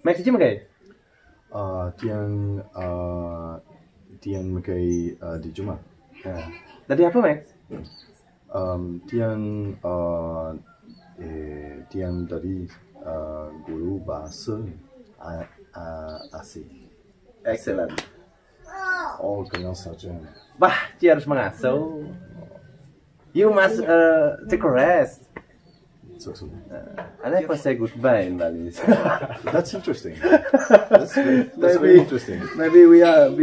Max aja makai. Tiang makai di Jumat. Tadi apa Max? Tiang tiang dari guru bahasa asing. Excellent. Oh, kenal saja. Bah, Ci harus mengasuh. You must take a rest. So. I never say goodbye in Balinese. That's interesting. That's very interesting. Maybe we are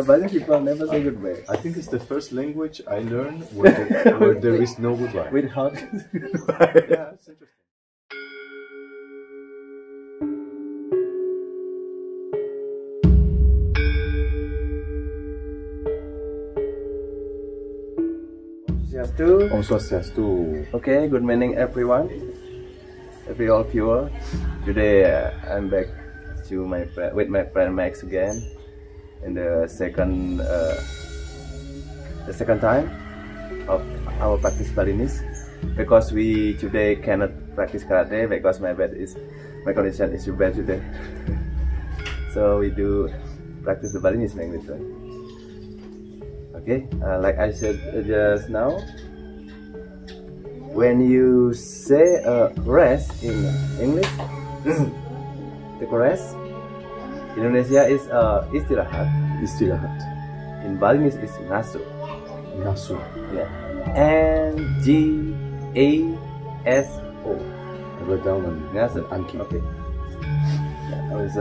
Balinese people never say goodbye. I think it's the first language I learned where there is no goodbye. With hug. Yeah, it's interesting. Om Swastiastu. Okay, good morning everyone, every all viewer. Today I'm back to with my friend Max again, in the second time of our practice Balinese, because we today cannot practice karate because my condition is too bad today. So we do practice the Balinese language, right? Okay, like I said just now, when you say rest in English, take a rest. Indonesia is istirahat. Istirahat. In Balinese is ngasuh. Ngasuh. Yeah. N-G-A-S-O. Redaman. Ngasuh. Anki. Okay. Yeah, I was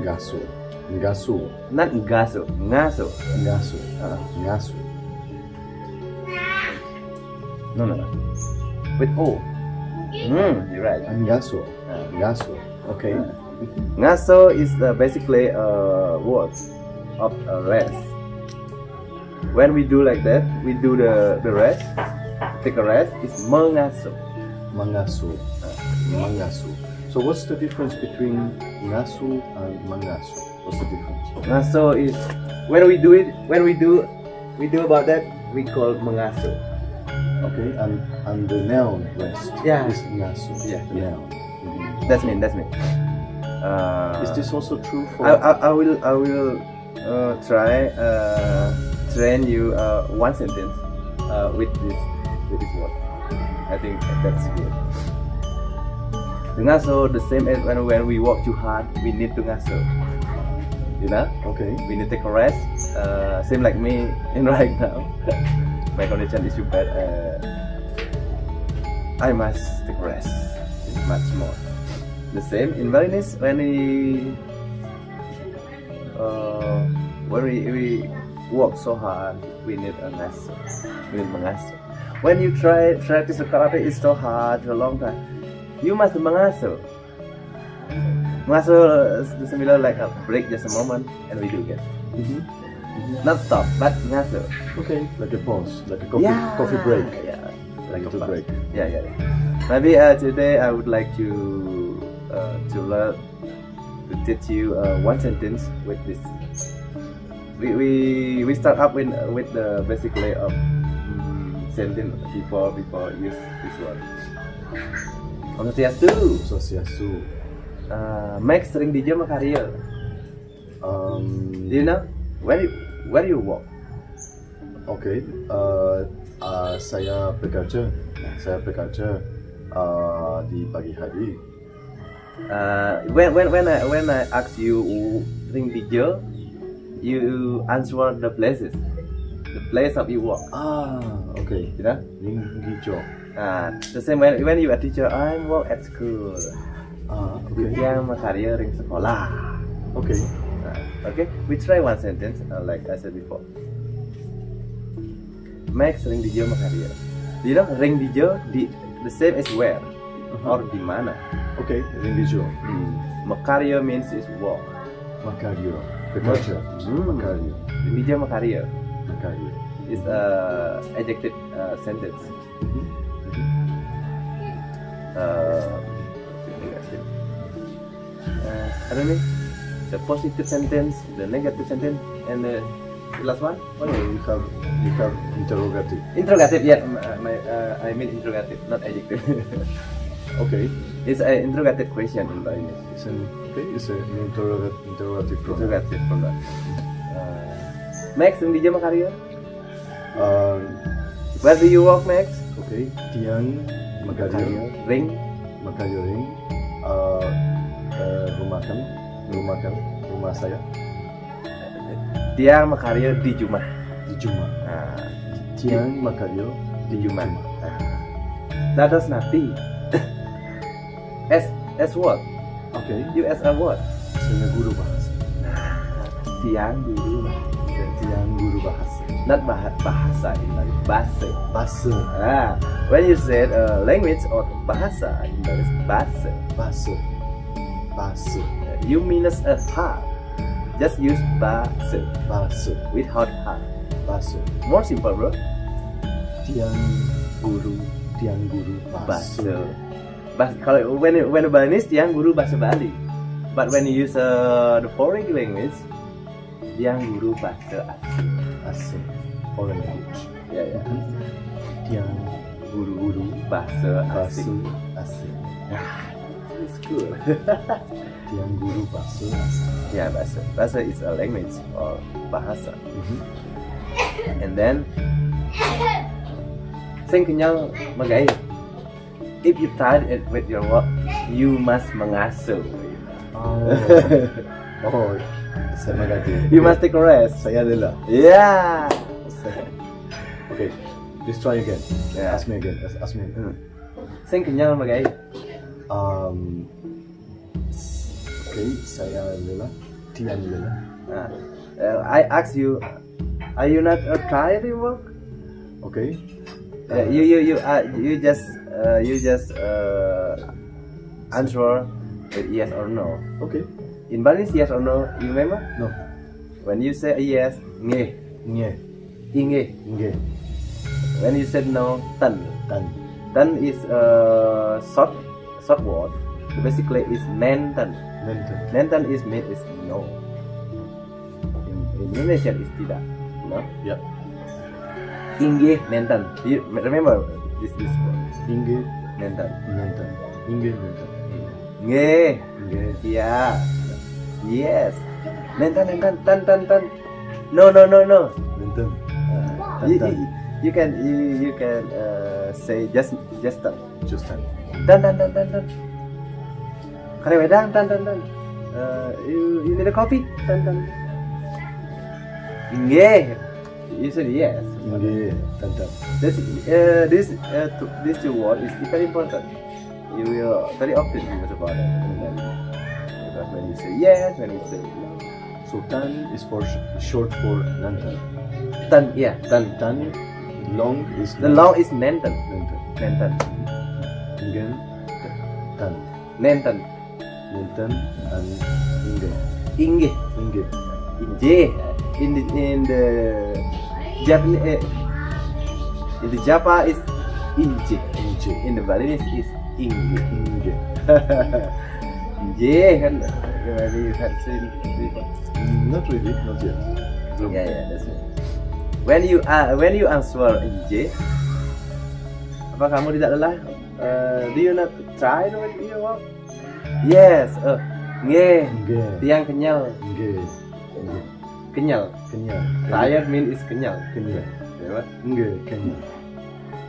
Ngasuh. Ngasuh. Not ngasuh. Ngasuh. Ngasuh. Ngasuh. No. With O. You're right. Ngasuh. Ngasuh. Okay. Ngaso is basically a word of rest. When we do like that, we do the rest. Take a rest. It's mengaso. Mangasuh. Mangasuh. So what's the difference between ngasuh and mangasuh? What's the difference? Ngaso is when we do about that, we call mengaso. Okay, and the noun rest Yeah. is ngasuh. Yeah. Noun. That's me. Is this also true for? I will try train you one sentence with this word. I think that's good. The ngaso, the same as when we work too hard, we need to ngaso. You know? Okay. We need to take a rest. Same like me in right now. My condition is too bad. I must take a rest. It's much more. The same in Balinese when we work so hard, we need a ngaso. We need mengaso. When you try practice karate, it's so hard for a long time. You must mengaso. Mengaso is similar like a break, just a moment, and we do it. Not stop, but ngaso. Okay, like a pause, like a coffee break. Yeah, like a break. Yeah. Maybe today I would like to teach you one sentence with this. We start up with the basically sentence before use this word. Om Swastiastu. Swastiastu. Max sering di jam karya. Do you know where you work? Okay. Saya bekerja di pagi hari. When I ask you ring dijo, you answer the places, the place of your work. Okay. You know? Ring dijo. The same when you are teacher, I work at school. Okay. Yang makarya ring sekolah. Okay. Okay. We try one sentence like I said before. Max ring dijo makarya. You know, ring dijo the same as where or di mana. Okay. Ring dijo. Makarya means is work. Makarya. Bekerja. Makarya. Ring dijo makarya. Makarya. Is adjective sentence. I don't know, the positive sentence, the negative sentence, and the last one. Oh, you have interrogative. Interrogative, yeah. I mean interrogative, not adjective. Okay. It's an interrogative question in Balinese. It's an interrogative pronoun. Interrogative pronoun. Max, di jam karya? Where do you work, Max? Okay, Tiang Magadio Ring. Magadio Ring. Rumah saya. Tiang makarya di Jumah. Di Jumah. Tiang makarya di Jumah. That does nothing. As what? Okay. You as a what? Saya guru bahasa. Tiang guru. Tiang guru bahasa. Not bahasa in Bali. Bahasa. Bahasa. When you said language or bahasa in Bali, bahasa. Bahasa. Bahasa. You minus a ha. Just use bahasa. Bahasa. Without ha. Bahasa. More simple, bro. Tiang guru bahasa. Kalau when Balinese tiang guru bahasa Bali, but when you use the foreign language, tiang guru bahasa asing, foreign language. Yeah. Tiang guru bahasa asing. It's good. Tiang guru bahasa asing. Yeah, bahasa is a language or bahasa. And then sing kenyang magai. If you tired with your work, you must mengasuh. Oh, saya mengerti. You must take a rest. Saya lelah. Yeah. Okay, let's try again. Yeah. Ask me again. Sing kenyang magai. Okay, saya lelah. Tiang lelah. I ask you, are you not tired in work? Okay. You just answer with yes or no. Okay. In Balinese, yes or no, you remember? No. When you say yes, nge. Inge. When you said no, tan. Tan is a short word. Basically, is nenten. Nenten is mean is no. In Indonesia, is tidak. No. Yeah. Inge nenten. You remember this word? Inge nenten. Inge nenten. Nge. Yeah. Yes. Nenten. Tan. No. Nenten. You can say just tan. Just tan. Tan. Kare wedang tan. You need a coffee? Tan. Nge. You said yes. Inge tan. This two words is very important. You will very often use about it. Because when you say yes, when you say no. So tan is short for nantan. Tan, yeah, tan. Long is the long is nenten. Again, tan. Nenten And Inge. In the Japanese, in the Japa is inje. In the Balinese is inge. Inge kan very fancy. Not really, not yet. Yeah, that's it. When you answer inje, apa kamu tidak lelah? Do you not try with your work? Yes. Nge. Tiang kenyal. Kenyal. Tired mean is kenyal. Yeah, kenyal.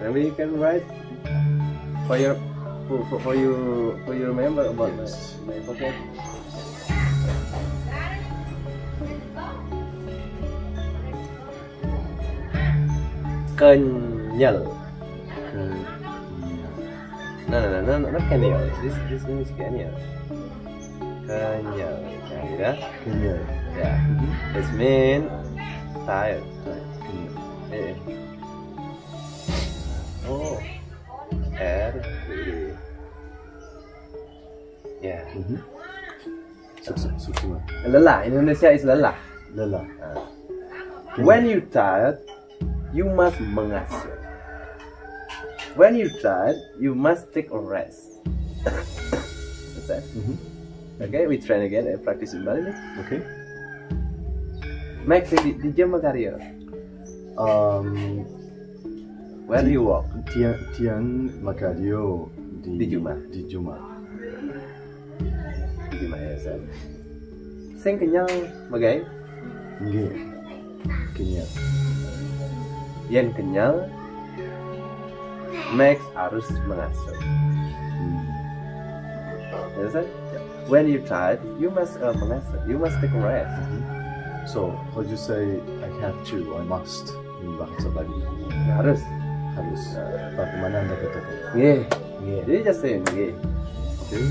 Maybe you can write for you remember about my pocket. Kenyal. No, not kenyal. This means kenyal. Kenyal. Yeah. It means tired. Yeah. Oh. Yeah. Lelah. Indonesia is lelah. When you tired, you must mengasuh. When you tired, you must take a rest. That's that. Okay, we try again and practice in Bali. Okay. Max, di jam karya. Where do you work? Tiang Magadio di Jumah. Sing kenyang, magai. Nggih. Kenyang. Yen kenyang, Max harus mengasuh. Understand? When you tired, you must mengasuh. You must take a rest. So, how do you say I have to, I must in bahasa Bali? Harus. Harus. Bagaimana Anda katakan? Yeah. Jadi just say yeah. Okay.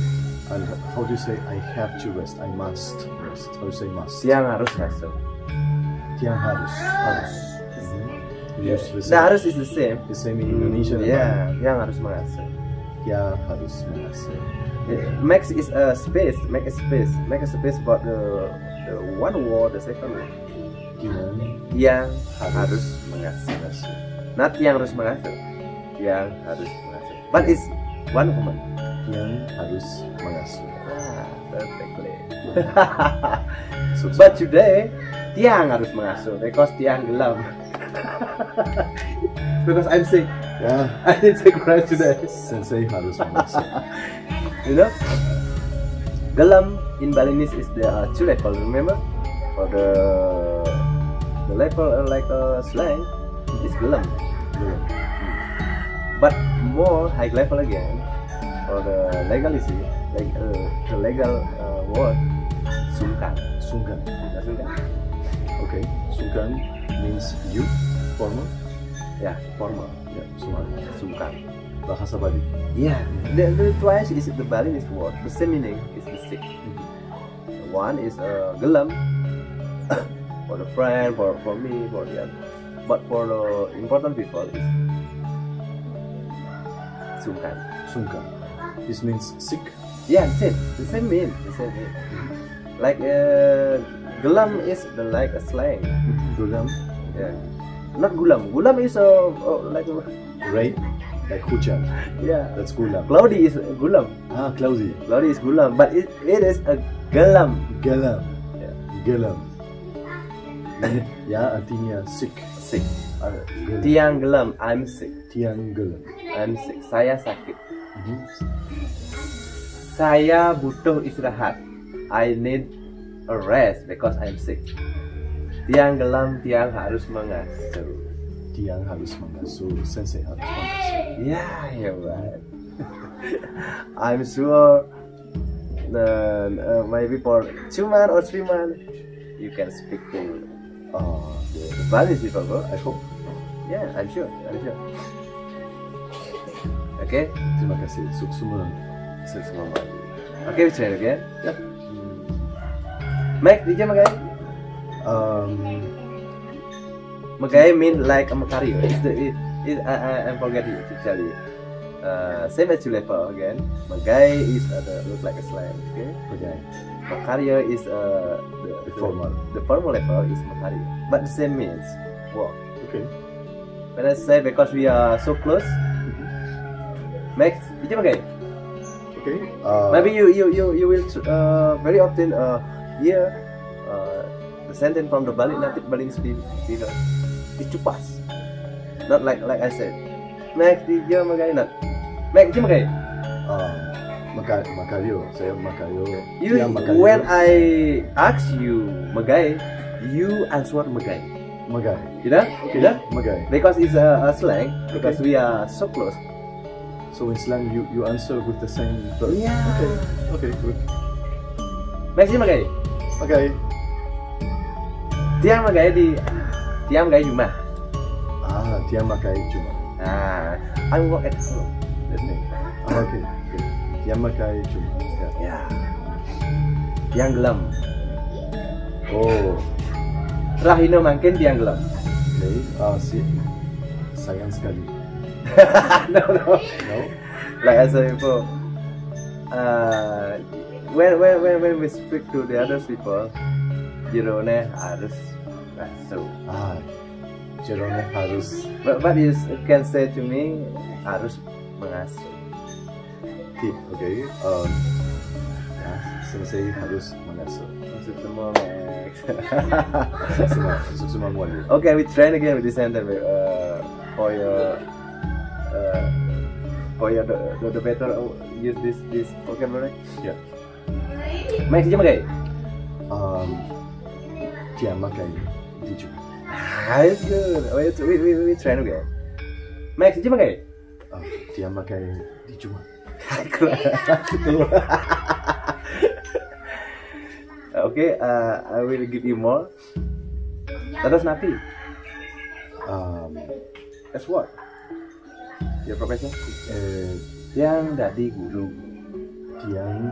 And how do you say I have to rest? I must rest. How do you say must? Tiang harus ngasuh. Tiang harus. Harus. Yes, Nah, harus is the same. The same in Indonesia. Yeah, tiang harus mengasuh. Tiang harus mengasuh. Max is a space. Make a space. Make a space for the one word, the second word. Tiang harus mengasuh. Not tiang harus mengasuh. Tiang harus mengasuh. But it's one woman. Tiang harus mengasuh. Perfectly. But today, tiang harus mengasuh because tiang gelam. Because I'm sick. Yeah. I didn't take rest today. Sensei harus mengasuh. You know, gelam in Balinese is the two level. Remember, for the level like slang is gelam. But more high level again for the legality, like the legal word, sungkan. Sungkan. Sungkan. Okay. Sungkan means you, formal. Yeah, formal. Yeah, sungkan. Bahasa Bali. Yeah, the twice is the Balinese word. The same meaning is the sick. One is gelam for the friend, for me, for the other. But for the important people is sungkan. Sungkan. This means sick. Yeah, the same mean. Like gelam is like a slang. Gulam. Yeah, not gulam. Gulam is like rain, like hujan. Yeah, that's gulam. Cloudy is gulam. Ah, cloudy. Cloudy is gulam, but it is a gelam. Gelam. Yeah. Gelam. Ya, artinya sick. Sick. Tiang gelam, I'm sick. Tiang gelam. I'm sick. Saya sakit. Saya butuh istirahat. I need a rest because I'm sick. Tiang gelam, tiang harus mengasuh. Tiang harus mengasuh. Sensei harus mengasuh. Yeah, right. I'm sure maybe for 2 months or 3 months you can speak to the Balinese people, bro. I hope. Yeah, I'm sure. Okay. Terima kasih. Suksuma. Okay, we try it again. Yeah. Mike, did you magai? Magai mean like a makario. I forget it to tell you. Same as level again. Magai is look like a slang. Okay. Magai. Makario is the formal. The formal level is makario, but the same means walk. Okay. When I say because we are so close. Max, did you magai? Okay. Maybe you will very often hear the sentence from the native Balinese speaker. It's chupas. Not like I said. Max, did you magai not? Max, did you magai? Makario. Saya makario. When I ask you magai, you answer magai. Magai. You know? Okay. You know? Magai. Because it's a slang. Because we are so close. So in slang, you answer with the same verb. Yeah. Okay, good. Max, did you magai? Okay. Tiang magai Juma. Tiang magai Juma. I work at home. That's me. Okay. Tiang magai Juma. Yeah. Tiang gelam. Oh. Rahino makin tiang gelam. Okay. Sayang sekali. No. Like I said before, when we speak to the other people, jerone harus ngasuh. Jerone harus. But you can say to me harus mengasuh. Tip, okay. Sensei harus mengasuh. Masuk semua, Max. Masuk semua muali. Okay, we try again with this sentence for your the better use this vocabulary. Yeah. Max dia makai. Dia makai di Juma. It's good. We try again. Max dia makai. Dia makai di Juma. Okay, I will give you more. Dados napi. As what? Your profession? Tiang dadi guru. Tiang.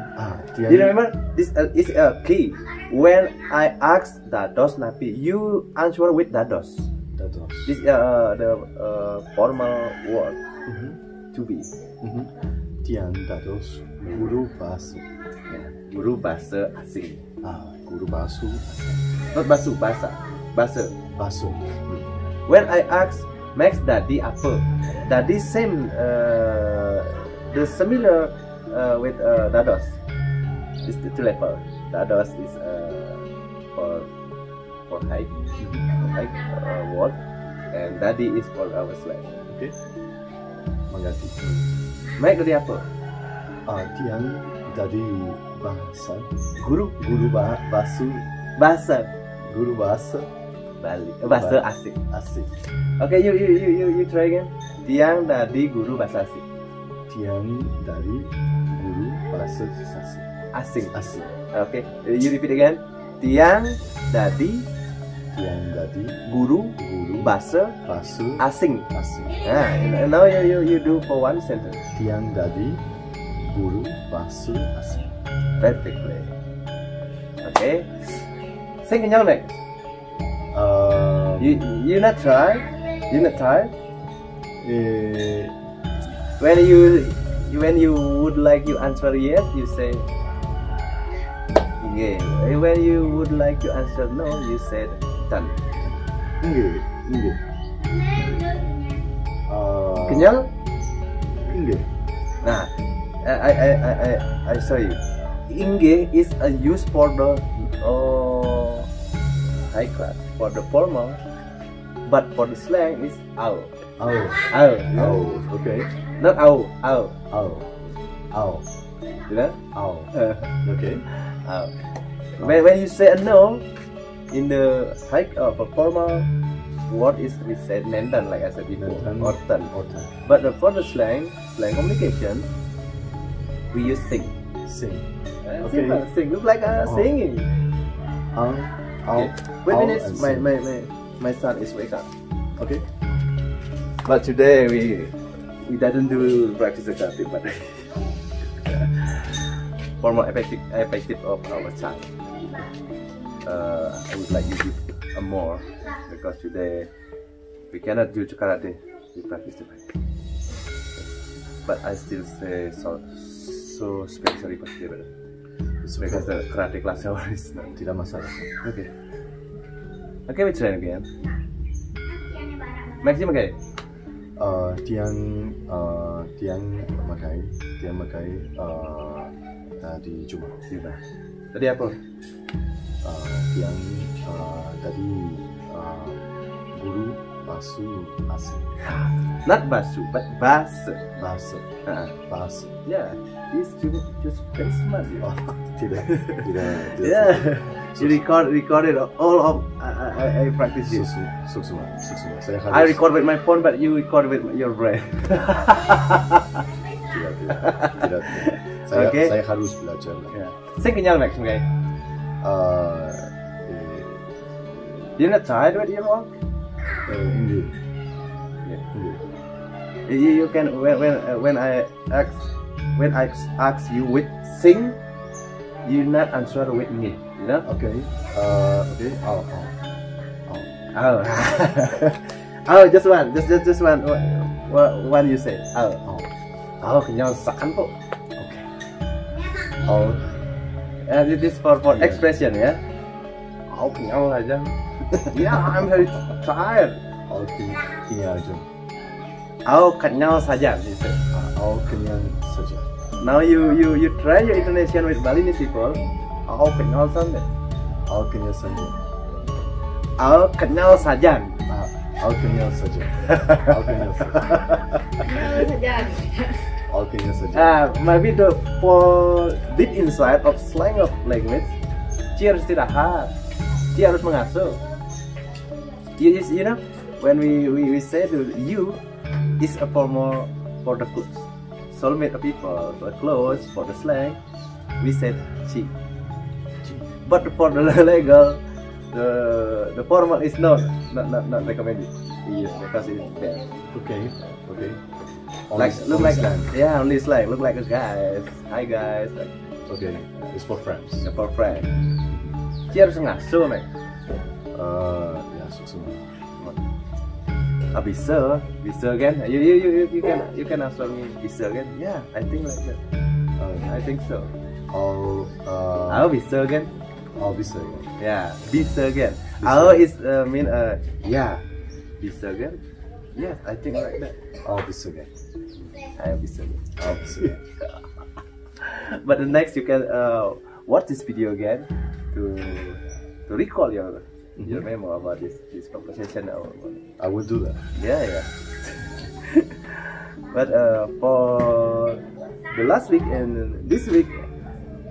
Do you remember? This is a key. When I ask dados napi, you answer with dados. Dados. This is the formal word. To be. Tiang dados guru bahasa. Guru bahasa asing. Guru bahasa asing. Not basu, bahasa. Bahasa. Bahasa. When I ask Max Daddy apa? Daddy same the similar with dados. It's the two level. Dados is for height word, and Daddy is for our slang. Okay. Mengerti. Max Daddy apa? Tiang dari bahasa. Guru bahasa. Bahasa. Guru bahasa Bali. Bahasa asing. Asing. Okay, you try again. Tiang dari guru bahasa asing. Tiang dari guru bahasa asing. Asing. Okay, you repeat again. Tiang dari guru bahasa asing. Now you do for one sentence. Tiang dari guru bahasa asing. Perfectly. Okay. Sing kenyal, Max. You not try. When you would like you answer yes, you say yeah. When you would like to answer no, you said done. Inge. Kenyal? Inge. Nah, I show you. Inge is a use for the high class, for the formal, but for the slang is au. Okay. Not au. You know? Au. Okay. Au. When you say a no in the high for formal word is we said nendan, like I said before, or tan. But for the slang communication, we use sing. Okay. Sing. Look like singing. Okay. Wait a minute, my son is wake up. Okay. But today we didn't do practice karate, but for more effective of our child, I would like you to give more, because today we cannot do karate. We practice today, but I still say so special request because the karate class hour is tidak masalah. Okay, we try again. Maximum okay. Tiang makai di Juma. Tadi apa? Tiang tadi guru bahasa asing. Not basu, but bahasa. Bahasa. Yeah, he's just very smart. Tidak. Yeah, you recorded all of I practice this. Sukma. I record with my phone, but you record with your brain. Tidak. Saya harus belajar. Yeah. Sing kenyal, Max, okay? You're not tired with your work? Indeed. You can when I ask you with sing, you not answer with me, you know? Okay. Just one you say. Kenyal sakan po. Okay. This is for expression, ya. Kenyal aja. Yeah, I'm very tired. Kenyal aja. Kenyal saja, you say. Kenyal saja. Now you try your Indonesian with Balinese people. Kenyal saja. Kenyal saja. Kenyal saja. Kenyal saja. Alkenya saja. Maybe for deep inside of slang of language, Ci harus istirahat, Ci harus mengasuh. You know, when we say to you, is a formal for the soulmate of people, for clothes, for the slang, we said Ci. But for the legal, the formal is not recommended. Yes, because it's bad. Okay. Look like slang. Yeah, only slang. Look like a guys. Hi guys. Like, Okay, it's for friends. yeah, for friend. Ci harus ngasuh, Mek. Ya, semua. Bisa kan? You can answer me. Bisa kan? Yeah, I think like that. I think so. Bisa kan? Bisa kan? Yeah, bisa kan? Is mean yeah. Bisa kan? Yes, I think like that. Bisa kan? Bisa kan? Bisa kan? But the next you can watch this video again to recall your memo about this conversation. I will do that. Yeah. But for the last week and this week,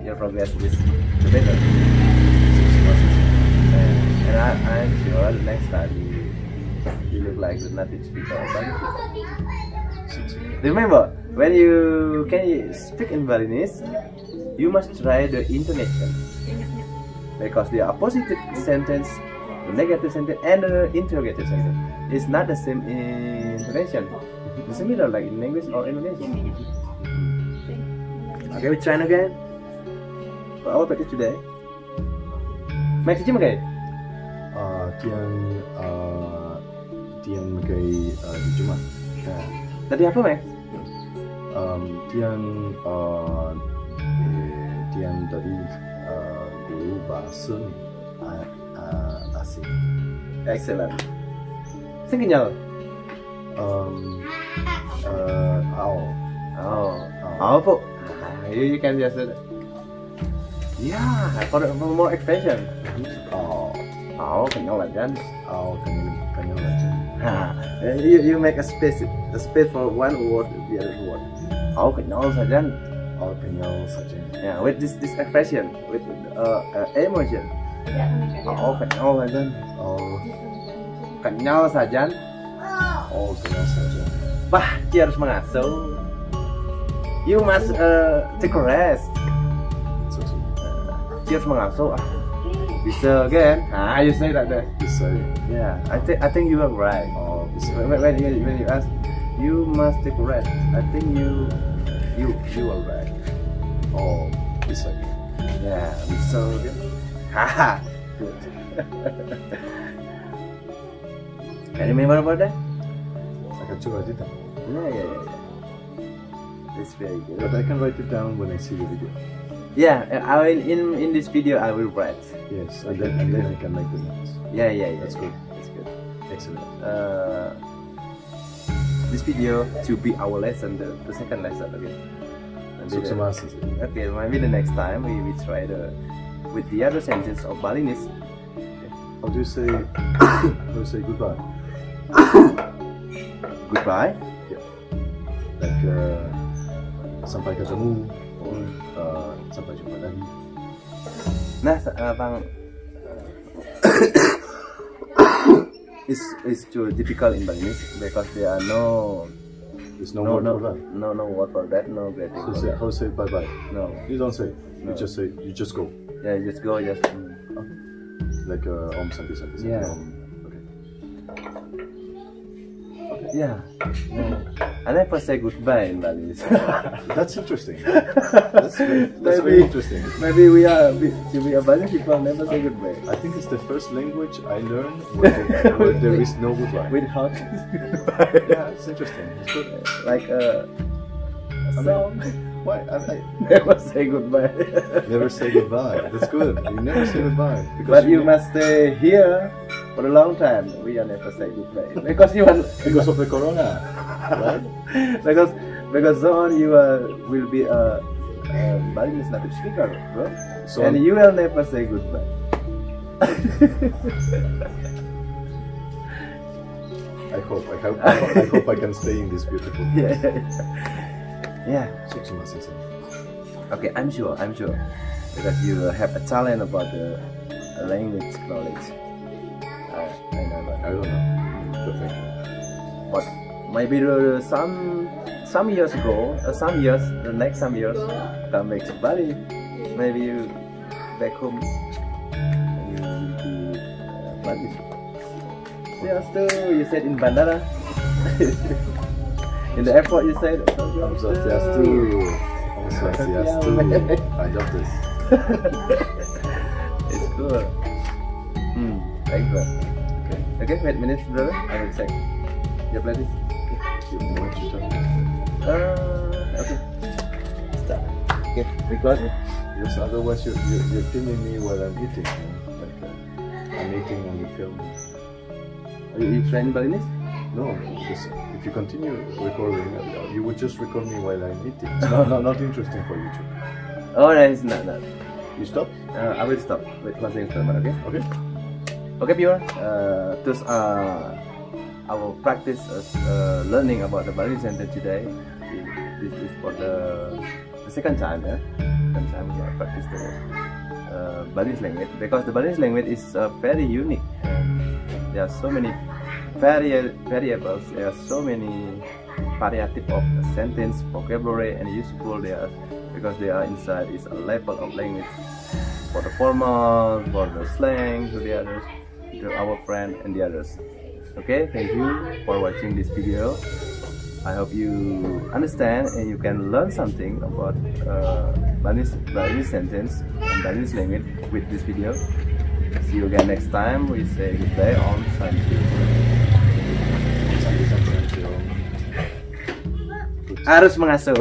your progress is better. And I'm sure the next time you look like the native speaker of Bali. Remember, when you speak in Balinese, you must try the intonation, because the appositive sentence, the negative sentence, and the interrogative sentence is not the same in intonation. It's similar like in English or Indonesian. Okay, we try again for our practice today. Make it okay. Tian makai di Jumat. Tadi apa, Max? Tian tadi guru bahasa asing. Excellent. Sing kenyal. Po. You can just yeah, for more expression. Kenyal aja. Kenyal aja. You make a space for one word, the other word. Kenyal saja. Kenyal saja. Yeah, with this expression, with emotion. Kenyal saja. Kenyal saja. Kenyal saja. Bah, Ci harus mengasuh. You must take a rest. Ci harus mengasuh. Bisa kan? You say that there. Bisa. Yeah, I think you are right. Bisa. When you ask, you must take a rest. I think you are right. Bisa. Yeah, bisa kan? Haha. Good. Can you remember about that? I can write it down. Yeah. It's very good. But I can write it down when I see the video. Yeah, in this video I will write. Yes, and then I can make the notes. Yeah. That's good. That's good. Excellent. This video to be our lesson, the second lesson. Okay, maybe the next time we try with the other sentence of Balinese. How do you say goodbye? Goodbye. Yeah. Like sampai ketemu. Sampai jumpa lagi. Nah, Bang, it's too difficult in Balinese because there are there's no word for that. No word for that. No greeting. So how say bye bye? No. You don't say. No. You just go. Yeah, just go. Just. Like Om Santi Santi. Yeah. Okay. Yeah. No. I never say goodbye in Balinese. That's interesting. That's very interesting. Maybe we are Balinese people never say goodbye. I think it's the first language I learned where there is no goodbye. With how to say goodbye. Yeah, it's interesting. It's good. Like a song. Why? I Never say goodbye. never say goodbye. That's good. You never say goodbye. But you must stay here for a long time. We are never say goodbye because you want because of the corona, right? because soon you will be a Balinese native speaker, bro. So and you will never say goodbye. I hope I can stay in this beautiful place. Yeah. Yeah. Okay, I'm sure. Because you have a talent about the language knowledge. I know that. I don't know. Perfect. But maybe some years ago, the next some years, come back to Bali. Maybe you back home. You will be Bali. You said in Bandara. In the airport, you said. I got this. It's cool. Thank you. Okay, wait a minute, brother. I will check. Your playlist. Okay. Start. Okay, record. Yes, otherwise you're filming me while I'm eating. I'm eating and you film me. Are you trying Balinese? No, if you continue recording, you would just record me while I'm eating. It's not interesting for YouTube. Oh, no, it's not. You stop? I will stop. Wait one second, okay? Okay. Okay, viewer. Thus, our practice learning about the Balinese sentence today. This is for the second time, yeah? Second time we have practiced the Balinese language, because the Balinese language is very unique. There are so many variables. There are so many variative of sentence, vocabulary, and useful there, because they are inside is a level of language for the formal, for the slang, to the others, to our friend and the others. Okay, thank you for watching this video. I hope you understand and you can learn something about Balinese sentence and Balinese language with this video. See you again next time. We say good day on Sunday. Harus mengasuh.